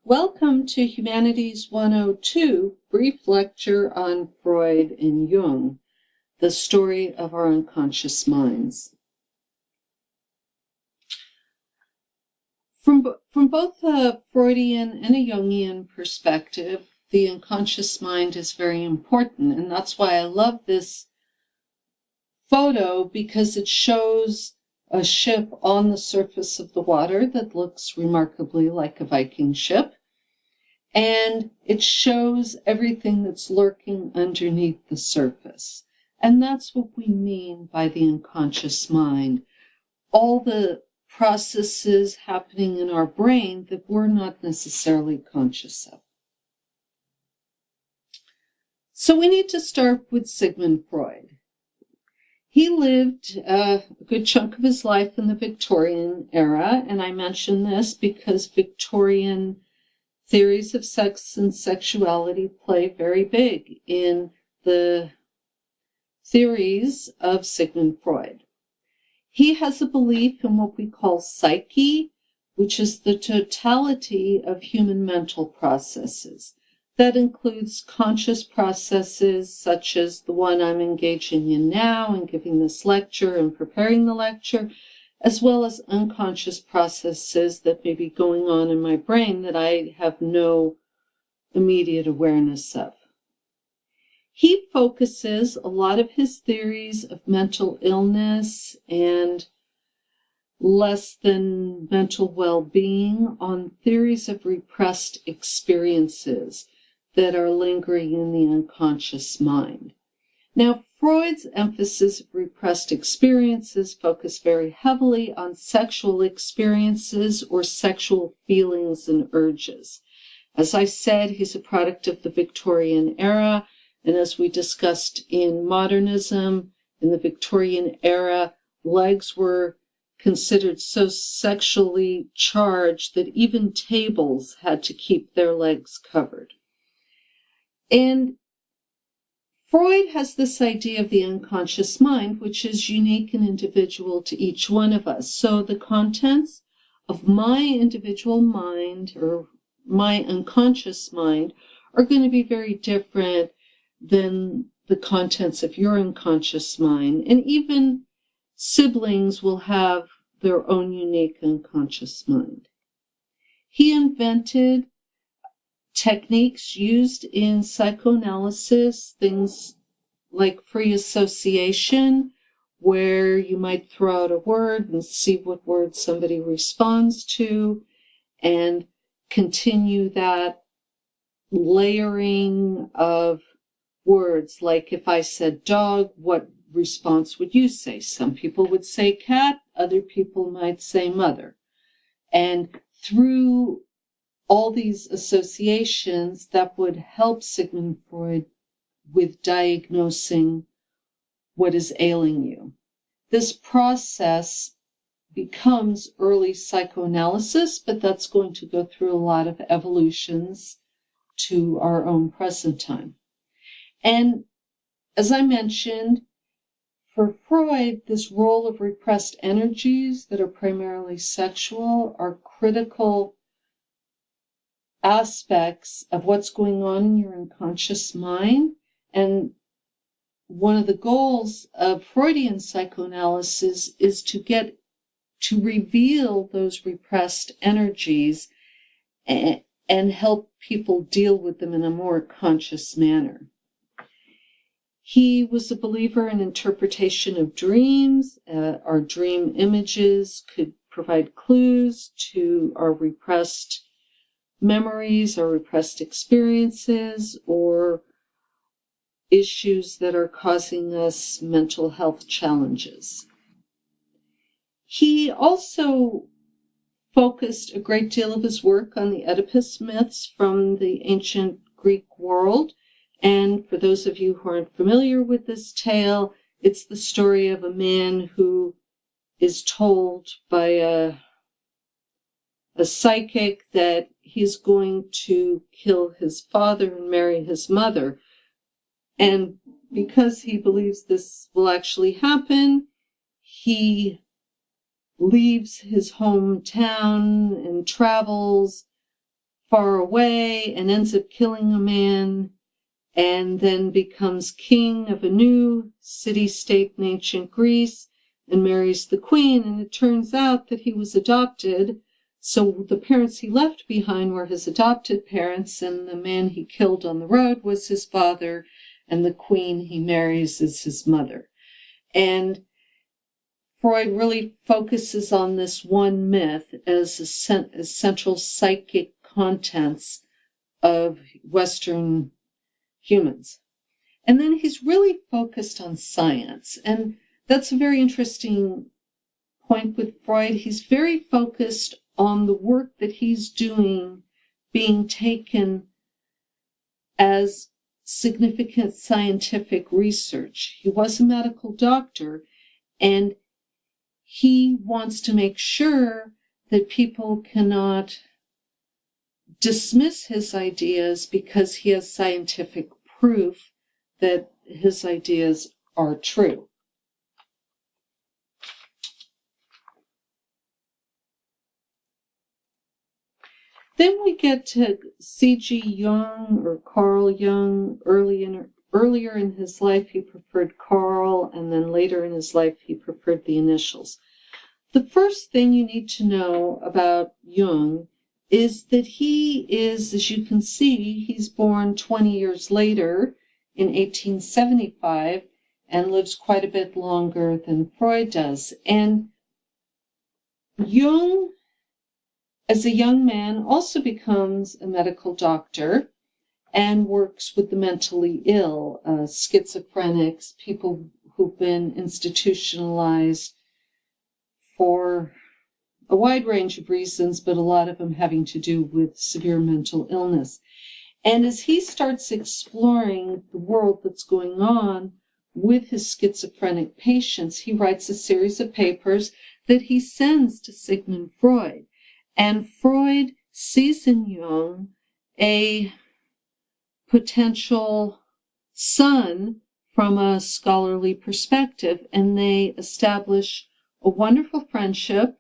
Welcome to Humanities 102, brief lecture on Freud and Jung, the story of our unconscious minds. From both a Freudian and a Jungian perspective, the unconscious mind is very important, and that's why I love this photo, because it shows a ship on the surface of the water that looks remarkably like a Viking ship. And it shows everything that's lurking underneath the surface. And that's what we mean by the unconscious mind. All the processes happening in our brain that we're not necessarily conscious of. So we need to start with Sigmund Freud. He lived a good chunk of his life in the Victorian era, and I mention this because Victorian theories of sex and sexuality play very big in the theories of Sigmund Freud. He has a belief in what we call psyche, which is the totality of human mental processes. That includes conscious processes such as the one I'm engaging in now and giving this lecture and preparing the lecture, as well as unconscious processes that may be going on in my brain that I have no immediate awareness of. He focuses a lot of his theories of mental illness and less than mental well-being on theories of repressed experiences that are lingering in the unconscious mind. Now, Freud's emphasis of repressed experiences focused very heavily on sexual experiences or sexual feelings and urges. As I said, he's a product of the Victorian era, and as we discussed in modernism, in the Victorian era, legs were considered so sexually charged that even tables had to keep their legs covered. And Freud has this idea of the unconscious mind, which is unique and individual to each one of us. So the contents of my individual mind or my unconscious mind are going to be very different than the contents of your unconscious mind. And even siblings will have their own unique unconscious mind. He invented techniques used in psychoanalysis, things like free association, where you might throw out a word and see what word somebody responds to, and continue that layering of words. Like if I said dog, what response would you say? Some people would say cat, other people might say mother. And through all these associations, that would help Sigmund Freud with diagnosing what is ailing you. This process becomes early psychoanalysis, but that's going to go through a lot of evolutions to our own present time. And as I mentioned, for Freud, this role of repressed energies that are primarily sexual are critical aspects of what's going on in your unconscious mind. And one of the goals of Freudian psychoanalysis is to reveal those repressed energies and help people deal with them in a more conscious manner. He was a believer in interpretation of dreams. Our dream images could provide clues to our repressed memories or repressed experiences or issues that are causing us mental health challenges. He also focused a great deal of his work on the Oedipus myths from the ancient Greek world. And for those of you who aren't familiar with this tale, it's the story of a man who is told by a psychic that he's going to kill his father and marry his mother. And because he believes this will actually happen, he leaves his hometown and travels far away and ends up killing a man, and then becomes king of a new city-state in ancient Greece and marries the queen. And it turns out that he was adopted. So the parents he left behind were his adopted parents, and the man he killed on the road was his father, and the queen he marries is his mother. And Freud really focuses on this one myth as central psychic contents of Western humans. And then he's really focused on science. And that's a very interesting point with Freud. He's very focused on the work that he's doing being taken as significant scientific research. He was a medical doctor, and he wants to make sure that people cannot dismiss his ideas because he has scientific proof that his ideas are true. Then we get to C.G. Jung, or Carl Jung. Earlier in his life, he preferred Carl, and then later in his life, he preferred the initials. The first thing you need to know about Jung is that he is, as you can see, he's born 20 years later in 1875 and lives quite a bit longer than Freud does. And Jung, as a young man, also becomes a medical doctor and works with the mentally ill, schizophrenics, people who've been institutionalized for a wide range of reasons, but a lot of them having to do with severe mental illness. And as he starts exploring the world that's going on with his schizophrenic patients, he writes a series of papers that he sends to Sigmund Freud. And Freud sees in Jung a potential son from a scholarly perspective, and they establish a wonderful friendship,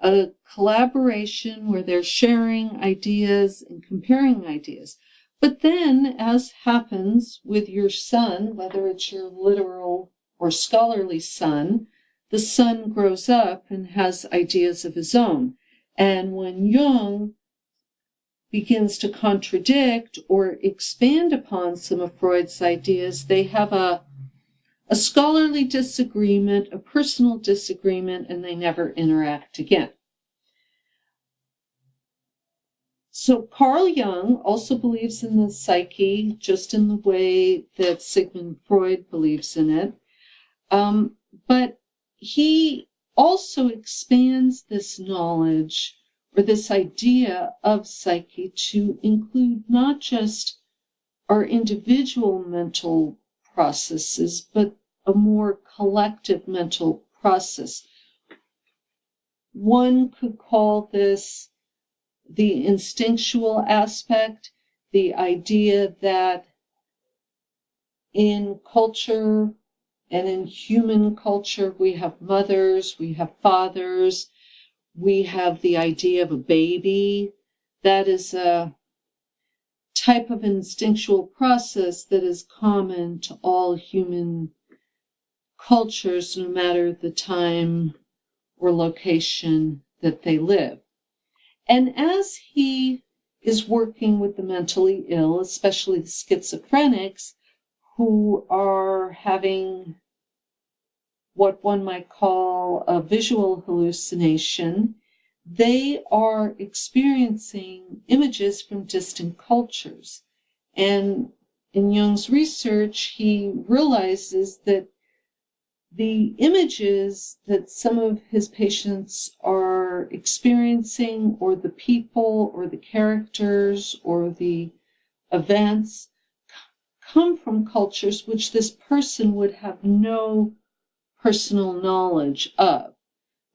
a collaboration where they're sharing ideas and comparing ideas. But then, as happens with your son, whether it's your literal or scholarly son, the son grows up and has ideas of his own. And when Jung begins to contradict or expand upon some of Freud's ideas, they have a scholarly disagreement, a personal disagreement, and they never interact again. So Carl Jung also believes in the psyche, just in the way that Sigmund Freud believes in it. But he also expands this knowledge or this idea of psyche to include not just our individual mental processes, but a more collective mental process. One could call this the instinctual aspect, the idea that in culture and in human culture, we have mothers, we have fathers, we have the idea of a baby. That is a type of instinctual process that is common to all human cultures, no matter the time or location that they live. And as he is working with the mentally ill, especially the schizophrenics, who are having what one might call a visual hallucination, they are experiencing images from distant cultures. And in Jung's research, he realizes that the images that some of his patients are experiencing, or the people, or the characters, or the events, come from cultures which this person would have no personal knowledge of.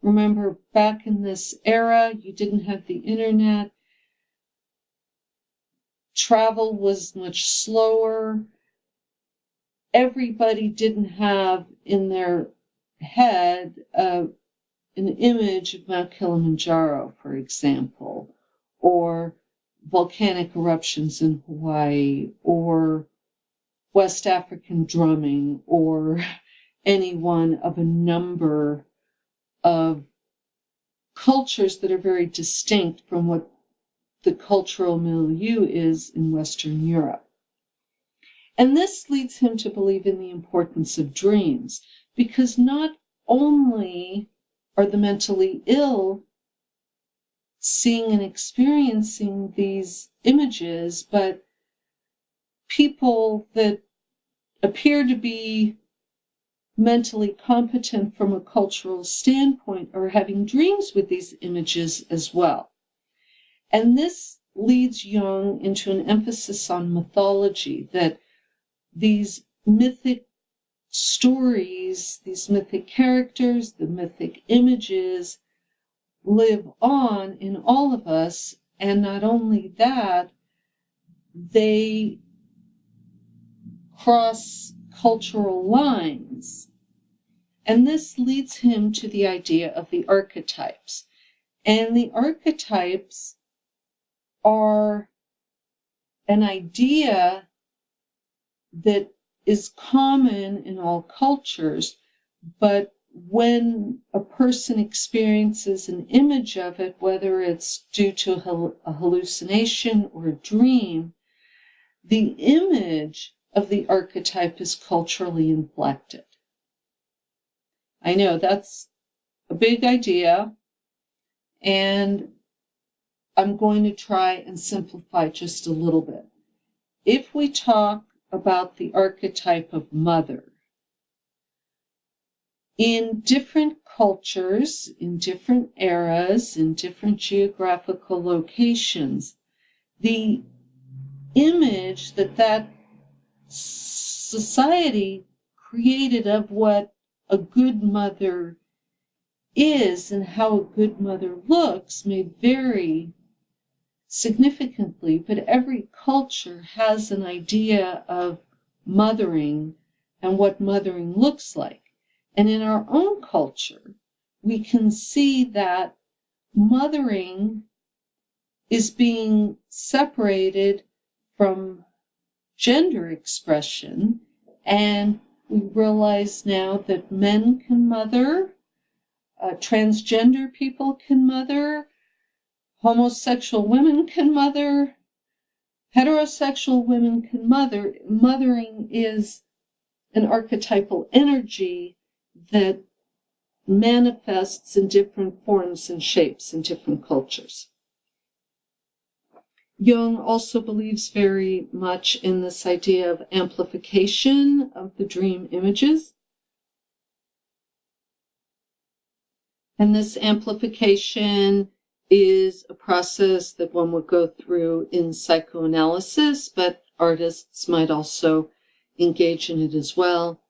Remember, back in this era, you didn't have the internet. Travel was much slower. Everybody didn't have in their head an image of Mount Kilimanjaro, for example, or volcanic eruptions in Hawaii, or West African drumming, or any one of a number of cultures that are very distinct from what the cultural milieu is in Western Europe. And this leads him to believe in the importance of dreams, because not only are the mentally ill seeing and experiencing these images, but people that appear to be mentally competent from a cultural standpoint are having dreams with these images as well. And this leads Jung into an emphasis on mythology, that these mythic stories, these mythic characters, the mythic images live on in all of us, and not only that, they cross cultural lines. And this leads him to the idea of the archetypes. And the archetypes are an idea that is common in all cultures, but when a person experiences an image of it, whether it's due to a hallucination or a dream, the image of the archetype is culturally inflected. I know that's a big idea, and I'm going to try and simplify just a little bit. If we talk about the archetype of mother, in different cultures, in different eras, in different geographical locations, the image that society created of what a good mother is and how a good mother looks may vary significantly, but every culture has an idea of mothering and what mothering looks like. And in our own culture, we can see that mothering is being separated from gender expression, and we realize now that men can mother, transgender people can mother, homosexual women can mother, heterosexual women can mother. Mothering is an archetypal energy that manifests in different forms and shapes in different cultures. Jung also believes very much in this idea of amplification of the dream images. And this amplification is a process that one would go through in psychoanalysis, but artists might also engage in it as well.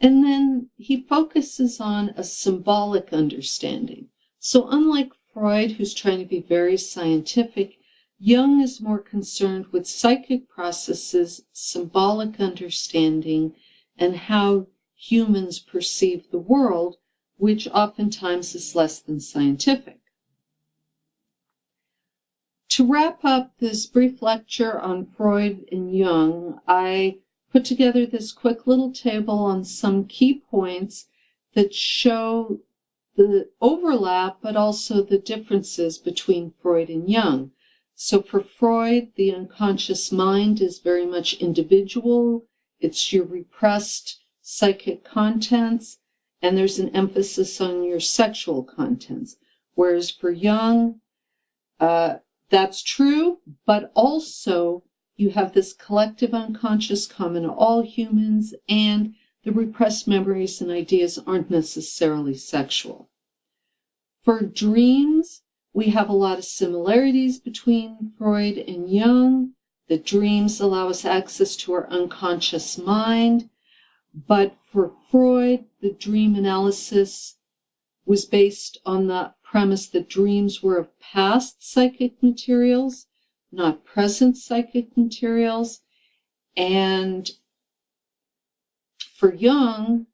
And then he focuses on a symbolic understanding. So unlike Freud, who's trying to be very scientific, Jung is more concerned with psychic processes, symbolic understanding, and how humans perceive the world, which oftentimes is less than scientific. To wrap up this brief lecture on Freud and Jung, I put together this quick little table on some key points that show the overlap, but also the differences between Freud and Jung. So for Freud, the unconscious mind is very much individual. It's your repressed psychic contents, and there's an emphasis on your sexual contents. Whereas for Jung, that's true, but also you have this collective unconscious common to all humans, and the repressed memories and ideas aren't necessarily sexual. For dreams, we have a lot of similarities between Freud and Jung. The dreams allow us access to our unconscious mind, but for Freud, the dream analysis was based on the premise that dreams were of past psychic materials, not present psychic materials. And for Jung,